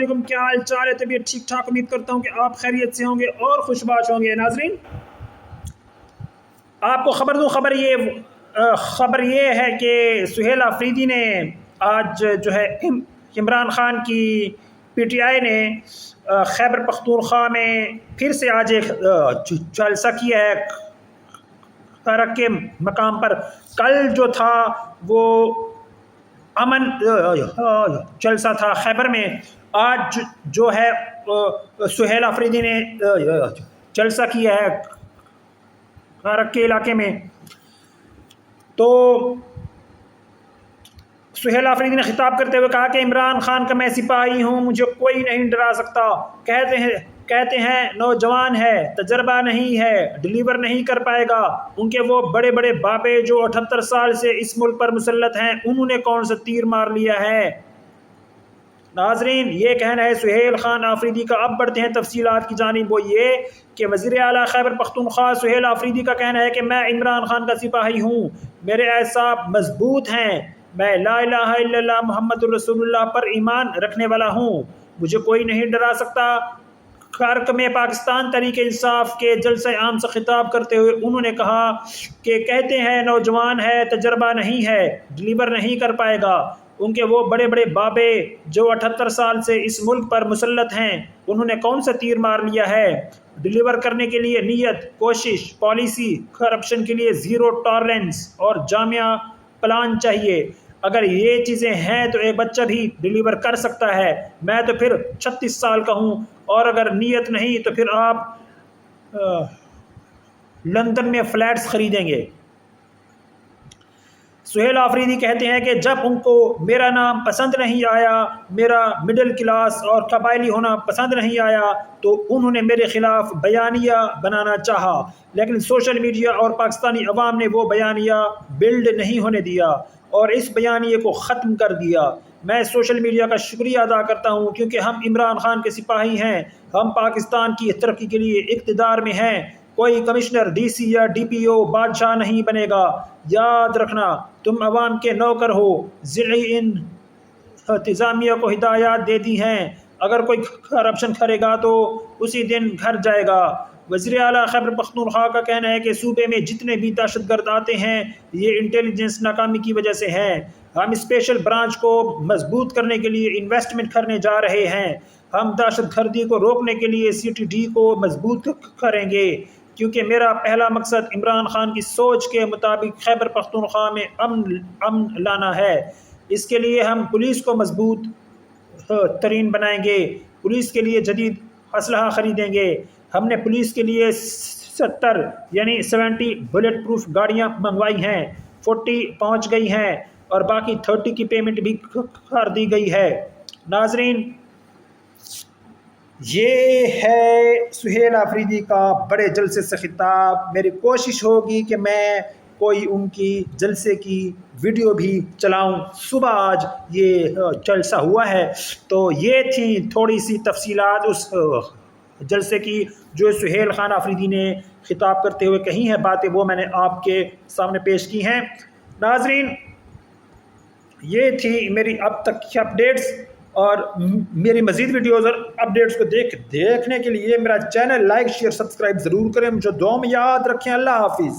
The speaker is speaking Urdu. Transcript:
علیکم، کیا حال چال ہے؟ طبیعت ٹھیک ٹھاک؟ امید کرتا ہوں کہ آپ خیریت سے ہوں گے اور خوشباش ہوں گے۔ ناظرین، آپ کو خبر دوں، خبر یہ ہے کہ سہیل آفریدی نے آج جو ہے عمران خان کی پی ٹی آئی نے خیبر پختونخوا میں پھر سے آج ایک جلسہ کیا ہے کرک کے مقام پر۔ کل جو تھا وہ امن جلسہ تھا خیبر میں، آج جو ہے سہیل آفریدی نے جلسہ کیا ہے کرک کے علاقے میں۔ تو سہیل آفریدی نے خطاب کرتے ہوئے کہا کہ عمران خان کا میں سپاہی ہوں، مجھے کوئی نہیں ڈرا سکتا۔ کہتے ہیں نوجوان ہے، تجربہ نہیں ہے، ڈلیور نہیں کر پائے گا۔ ان کے وہ بڑے بڑے بابے جو 78 سال سے اس ملک پر مسلط ہیں، انہوں نے کون سا تیر مار لیا ہے؟ ناظرین، یہ کہنا ہے سہیل خان آفریدی کا۔ اب بڑھتے ہیں تفصیلات کی جانب۔ وہ یہ کہ وزیر اعلیٰ خیبر پختونخوا سہیل آفریدی کا کہنا ہے کہ میں عمران خان کا سپاہی ہوں، میرے اعصاب مضبوط ہیں، میں لا الہ الا اللہ محمد الرسول اللہ پر ایمان رکھنے والا ہوں، مجھے کوئی نہیں ڈرا سکتا۔ کرک میں پاکستان تحریک انصاف کے جلسہ عام سے خطاب کرتے ہوئے انہوں نے کہا کہ کہتے ہیں نوجوان ہے، تجربہ نہیں ہے، ڈلیور نہیں کر پائے گا۔ ان کے وہ بڑے بڑے بابے جو 78 سال سے اس ملک پر مسلط ہیں، انہوں نے کون سا تیر مار لیا ہے؟ ڈلیور کرنے کے لیے نیت، کوشش، پالیسی، کرپشن کے لیے زیرو ٹالرنس اور جامع پلان چاہیے۔ اگر یہ چیزیں ہیں تو ایک بچہ بھی ڈلیور کر سکتا ہے۔ میں تو پھر 36 سال کا ہوں، اور اگر نیت نہیں تو پھر آپ لندن میں فلیٹس خریدیں گے۔ سہیل آفریدی کہتے ہیں کہ جب ان کو میرا نام پسند نہیں آیا، میرا مڈل کلاس اور قبائلی ہونا پسند نہیں آیا، تو انہوں نے میرے خلاف بیانیہ بنانا چاہا، لیکن سوشل میڈیا اور پاکستانی عوام نے وہ بیانیہ بلڈ نہیں ہونے دیا اور اس بیانیے کو ختم کر دیا۔ میں سوشل میڈیا کا شکریہ ادا کرتا ہوں کیونکہ ہم عمران خان کے سپاہی ہیں، ہم پاکستان کی ترقی کے لیے اقتدار میں ہیں۔ کوئی کمشنر، ڈی سی یا ڈی پی او بادشاہ نہیں بنے گا۔ یاد رکھنا، تم عوام کے نوکر ہو۔ ضلعی انتظامیہ کو ہدایات دے دی ہیں، اگر کوئی کرپشن کرے گا تو اسی دن گھر جائے گا۔ وزیر اعلیٰ خیبر پختونخوا کا کہنا ہے کہ صوبے میں جتنے بھی دہشت گرد آتے ہیں یہ انٹیلیجنس ناکامی کی وجہ سے ہے۔ ہم اسپیشل برانچ کو مضبوط کرنے کے لیے انویسٹمنٹ کرنے جا رہے ہیں۔ ہم دہشت گردی کو روکنے کے لیے CTD کو مضبوط کریں گے، کیونکہ میرا پہلا مقصد عمران خان کی سوچ کے مطابق خیبر پختونخوا میں امن لانا ہے۔ اس کے لیے ہم پولیس کو مضبوط ترین بنائیں گے، پولیس کے لیے جدید اسلحہ خریدیں گے۔ ہم نے پولیس کے لیے 70 بلٹ پروف گاڑیاں منگوائی ہیں، 40 پہنچ گئی ہیں اور باقی 30 کی پیمنٹ بھی کر دی گئی ہے۔ ناظرین، یہ ہے سہیل آفریدی کا بڑے جلسے سے خطاب۔ میری کوشش ہوگی کہ میں کوئی ان کی جلسے کی ویڈیو بھی چلاؤں۔ صبح آج یہ جلسہ ہوا ہے، تو یہ تھی تھوڑی سی تفصیلات اس جلسے کی جو سہیل خان آفریدی نے خطاب کرتے ہوئے کہی ہیں باتیں، وہ میں نے آپ کے سامنے پیش کی ہیں۔ ناظرین، یہ تھی میری اب تک کی اپڈیٹس، اور میری مزید ویڈیوز اور اپڈیٹس کو دیکھنے کے لیے میرا چینل لائک، شیئر، سبسکرائب ضرور کریں۔ مجھے دعاؤں میں یاد رکھیں۔ اللہ حافظ۔